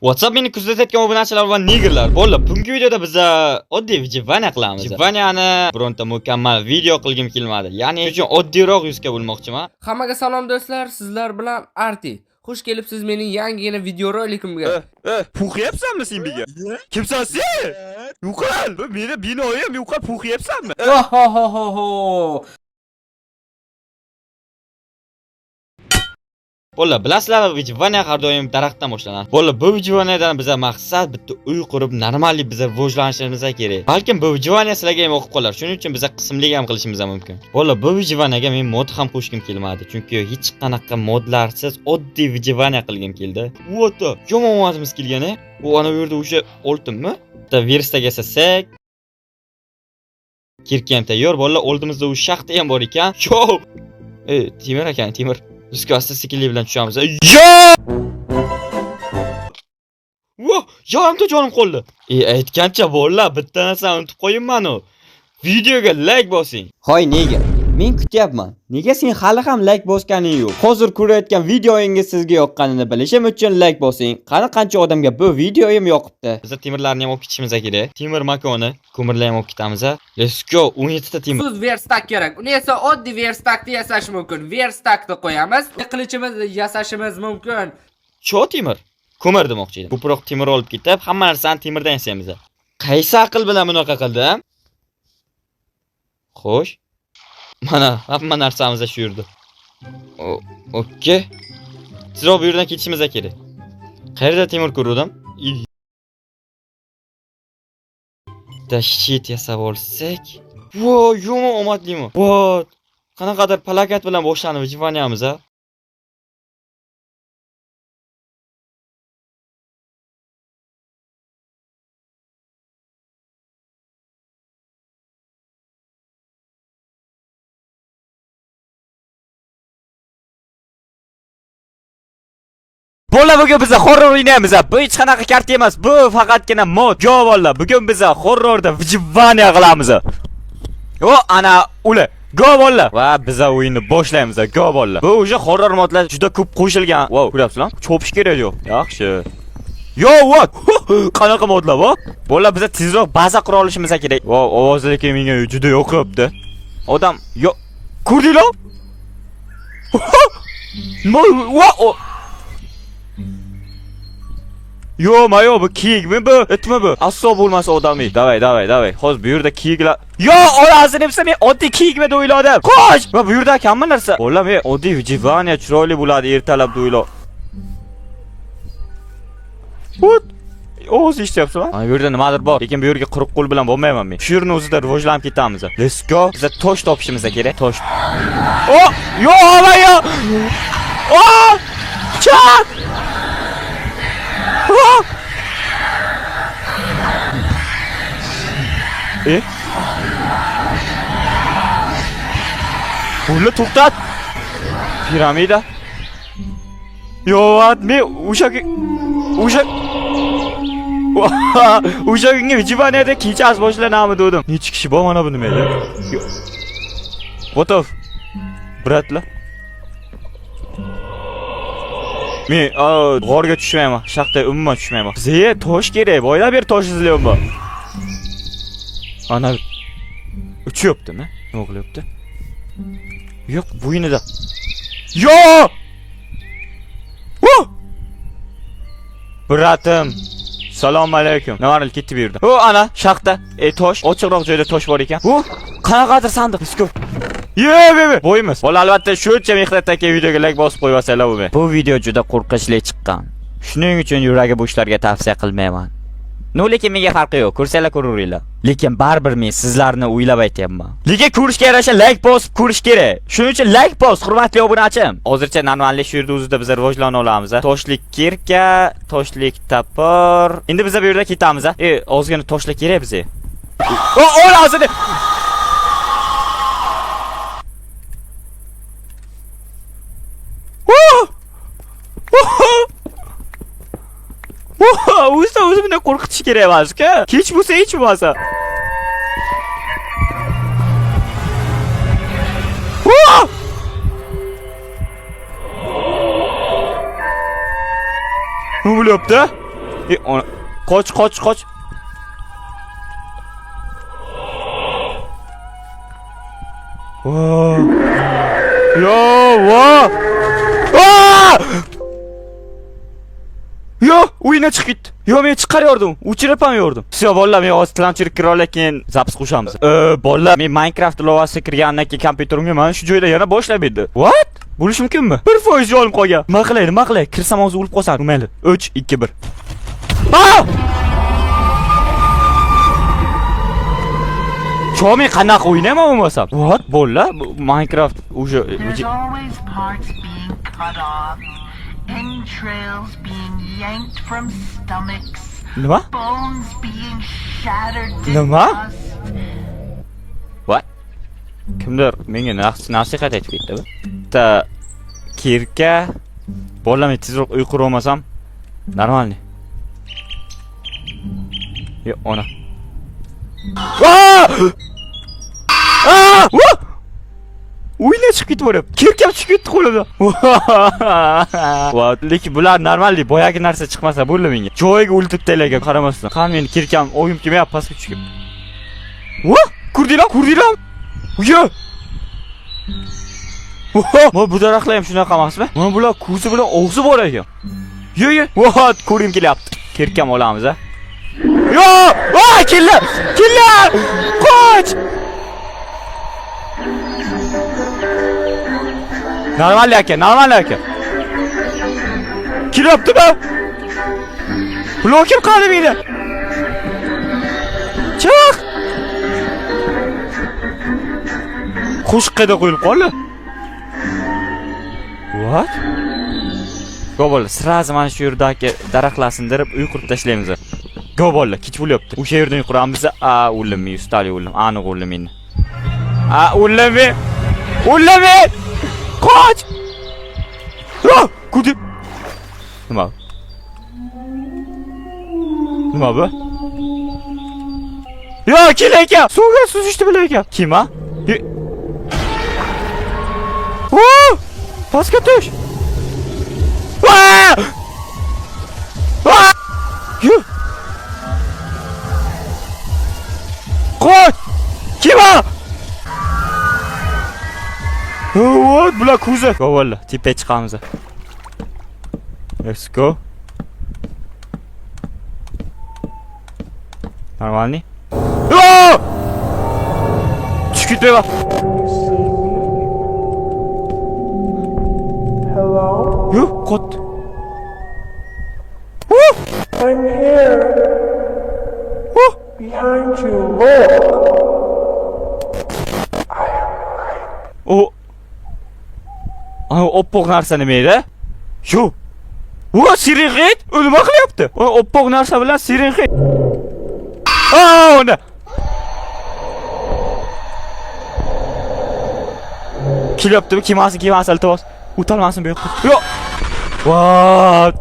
WhatsApp meni kuzatayotgan obunachilar va nigerlar. Bo'ldi, bugungi videoda biz oddiy Jivanya qilamiz. Jivanyani bironta mukammal video qilgim kelmadi. Ya'ni uchun oddiyroq yuzga bo'lmoqchiman. Hammaga salom do'stlar, sizlar bilan Arti. Xush kelibsiz mening yangigina videorolikimga. Puqyapsanmi sen biga? Kimsan sen? Yo'qol, meni binoyim yo'qol puqyapsanmi? Ho. Bo'ldi, bilasizlar, Jivanya har doim daraxtdan boshlanadi. Bo'ldi, bu Jivanyadan bizga maqsad bitta uy qurib, normallik bizga rivojlanishimiz kerak. Balkim bu Jivanya sizlarga ham o'qib qolar. Shuning uchun bizga qismlik ham qilishimiz mumkin. Bo'ldi, bu Jivanyaga men mod ham qo'shgim kelmadi, chunki hech qanaqa modlarsiz oddiy Jivanya qilgim keldi. O'ta, yomon modimiz kelgan-a? U ana bu yerda o'sha oltinmi? Bitta verstaga yasasak, kirki ham tayyor. Bo'ldi, oldimizda u shaxta ham bor ekan. Yo! Timir ekan, Timir. Bizga asta-sekinlik bilan tushamiz. Yo! Vo, jonimda jonim qoldi. Aytgancha bo'ldi, bitta narsani unutib qo'yinman-ku. Videoga like bosing. Hoy, nega? Men kutyapman. Nega sen hali ham like bosganing yo'q? Hozir ko'rayotgan videoingiz sizga yoqqanini bilishim uchun like bosing. Qani qancha odamga bu videoyim yoqibdi. Biz temirlarni ham olib ketishimiz kerak. Temir makoni, ko'mirlarni ham olib ketamiz. Let's go. 17 ta temir. Siz verstak kerak. Uni esa oddiy verstakni yasash mumkin. Verstakni qo'yamiz. Qilichimizni yasashimiz mumkin. Cho temir. Ko'mir demoqchi edim. Ko'proq temir olib ketib, hamma narsani temirdan yasaymiz. Qaysi aql bilan bunaqa qildim? Xo'sh. Mana hamma narsamiz shu yerda. Okey. Sizlar bu yerdan ketishimiz kerak. Qayerda temir ko'rdim? Tashit yasab olsak. Vo, yomon omadlimi? What? Qanaqadir palakat bilan boshlanib Jivanyamiz a? Bo'ldi, bugun biz horror o'ynaymiz. Bu hech qanaqa kart emas. Bu faqatgina mod. Yo bo'ldi, bugun biz horrorda Jivanya qilamiz. O, ana uli. Go bo'ldi. Va biz o'yinni boshlaymiz. Go bo'ldi. Bu o'sha horror modlar juda ko'p qo'shilgan. Wow, ko'ryapsizlar? Cho'pish kerak yo'q. Yaxshi. Yo, what? Qanaqa modlar bu? Bo'ldi, biz tezroq baza qura olishimiz kerak. Wow, ovozlari menga juda yoqibdi. Odam, yo, ko'rdinglar? Wow. Yo, mayo, bu kiyikmi bu? Itmi bu? Aslo bo'lmasa odamiy. Davay. Hozir bu yerda kiyiklar. Yo, orasini bilsa men oddiy kiyikmi deb o'yladim. Qo'sh! Va bu yerda hamma narsa. O'la men oddiy Jivanya chiroyli bo'ladi ertalab deb o'yladim. What? O'zi ishlayapsizmi? Mana bu yerda nimadir bor, lekin bu yerga quruq qo'l bilan bo'lmayman men. Shu yerning o'zida rivojlanib ketamiz. Let's go. Biz tosh topishimiz kerak. Tosh. Oh! Yo, mayo! Oh! Chaq! Bo'ldi, to'xtat. Piramida. Yo, men o'sha kunga Jivanyada kechasi boshlanami dedim. Necha kishi bor mana bu nimaga? Gotov. Bratlar. Men g'orga tushmayman. Shaxta umuman tushmayman. Bizga tosh kerak. Boylar ber tosh izlayapman. Ana uchyaptimi? Nima qilyapti? Yo'q, bo'ynida. Yo! Bratim. Assalomu alaykum. Nima ketdi bu yerda? Ana shaxta. Tosh, ochiqroq joyda tosh bor ekan. Qanaqadir sandiq. Biskop. Ye, bo'yimiz. Bo'l, albatta shuncha mehnatdagi videoga like bosib qo'yasizlar bu. Bu video juda qo'rqinchli chiqqan. Shuning uchun yuragi bo'shlarga tavsiya qilmayman. No, lekin menga farqi yo'q. Ko'rsanglar ko'raveringlar. Lekin baribir men sizlarni o'ylab aytayapman. Lekin ko'rishga yarasha like bosib ko'rish kerak. Shuning uchun like bos, hurmatli obunachim. Hozircha normallik shu yerda o'zida biz rivojlana olamiz. Toshlik kirka, toshlik tapor. Endi biz bu yerda ketamiz. Ozgina toshlar kerak bizga. O'zini. O'zimni qo'rqitish kerak emas-ku. Hech bo'lsa hech bo'lmasa. Ne bo'lyapti? Qoch, qoch, qoch. Voh. Yo, voh. Yo, o'yindan chiqib ketdi. Yo, men chiqaryordim. O'chirib ham yordim. Всё, bolalar, men hozir tilanchilik kirolak, keyin zapis qo'shamiz. Bolalar, men Minecraft ilovasi kirgandan keyin kompyuterimga mana shu joyda yana boshlab berdi. What? Bo'lishi mumkinmi? 1% joyim qolgan. Nima qilay? Kirsam hozir o'lib qolsam, mayli. 3 2 1. Cho'mi qanaqa o'ynayman bo'lmasam? What? Bolalar, Minecraft o'sha There's always parts being cut off, entrails being yanked from stomachs, nima? bones being shattered to Nima? dust. What? Kimdir menga nasihat aytib ketdi. Bitta kirka bolalarni tezroq uyqu olmasam, normalniy. Yo, ona. O'yinga chiqib ketib o'rib. Kirkam chiqib ketdi qo'limdan. Va, lekin bular normalniy, boyagi narsa chiqmasa bo'ldi menga. Joyiga o'ltiribdi lekin qaramasdan. Qani meni kirkam o'yim kelmayapti pastga tushib. Va, ko'rdinglar? Uyo. Mana bu daraxtlar ham shunaqa emasmi? Mana bular ko'zi bilan og'zi bor ekan. Yo. Va, ko'rim kelyapti. Kirkam olamiz a. Yo! Killa! Qoch! Normal aka. Kelyapti-mi? Bloker qani meni. Chiq! Qo'shqida qo'yib qoldi. What? Go'bol, sirazi mana shu yerdagi daraxtlarni sindirib uy qurib tashlaymiz. Go'bol, kech bo'lyapti. O'sha yerdan uy quramiz. O'lim, ustali o'lim. Aniq o'lim meni. O'lim. Qoch! Kudi. Nima bu? Yo, kel aka. Suvga suzishdi bilan aka. Kim a? Pastga tush. Qoch! Kim a? What? Bular ko'zi. Go'valla, tepaga chiqamiz. Let's go. Normalniy. Tushib ketmayma. Hello? Yo, qot. I'm here. Behind you, look. Oppoq narsa nima edi? Shu. Sirinxit, nima qilyapti? Oppoq narsa bilan sirinxit. Unda. Kelyaptimi? Kelmasin, iltimos. O'talmasin bu yoqqa. Yo'q. What?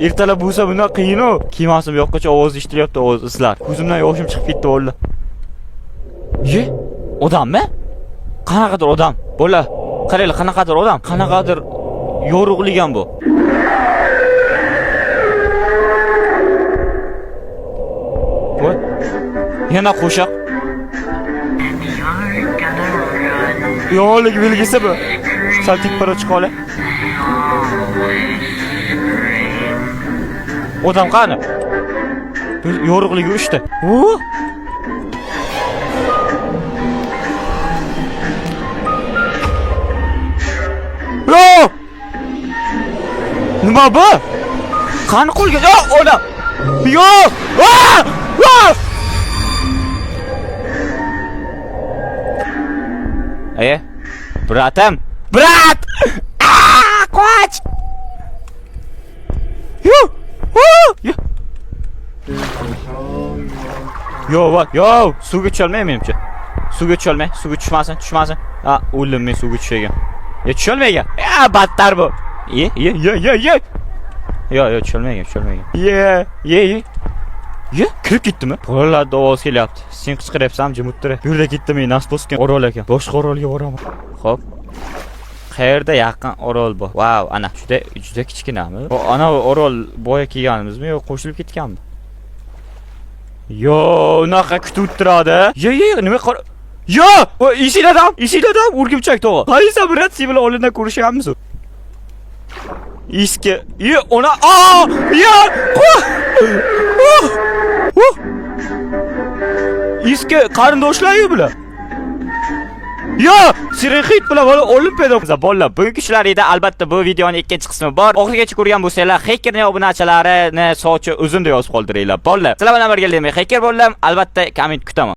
Ertalab bo'lsa bundan qiyin-ku. Kelmasin bu yoqqacha ovoz eshitilyapti, ovoz izlar. Ko'zimdan yoshim chiqib ketdi o'g'li. Odammi? Qanaqadir odam. Bola, qaranglar, qanaqadir odam, qanaqadir yorug'ligan bu. What? Yana qo'shiq. Yo'qlik belgisi bu. Saltik para chiqola. Odam qani? Yorug'ligi 3 ta. Nima bu? Qani qo'lga? Odam. Yo'q! Bratam! Brat! Qoch! Yo, suvga tusholmayman menimcha. Suvga tushmasin. O'lim men suvga tushagan. Tusholmaygan. Battar bu. Yo, tusholmaygan. Kirib ketdimi? Bolalar ovoz kelyapti. Sen qichqiryapsan, jim o'tir. Bu yerda ketdimi? Nas bosgan orol ekan. Boshqa orolga boraman. Xo'p. Qayerda yaqin orol bor? Wow, ana juda kichkinami? Bu ana orol boya kelganimizmi yo qo'shilib ketganmi? Yo, unaqa kutib turadi. Yo, nima qor? Yo, o ishinglardan urgimchak to'g'ri. Qaysi operatsiya bilan olindan ko'rishganmiz? Iski. Yo, ona. Yo! Iski qarindoshlar-yu bular. Yo, Sirixit bilan olib pedo. Bolalar, bugungi ishlarida albatta bu videoning ikkinchi qismi bor. Oxirigacha ko'rgan bo'lsanglar, Hackerning obunachalarini sochi uzun deb yozib qoldiringlar. Bolalar, sizlar bilan birgalikda Hacker bo'laman. Albatta komment kutaman.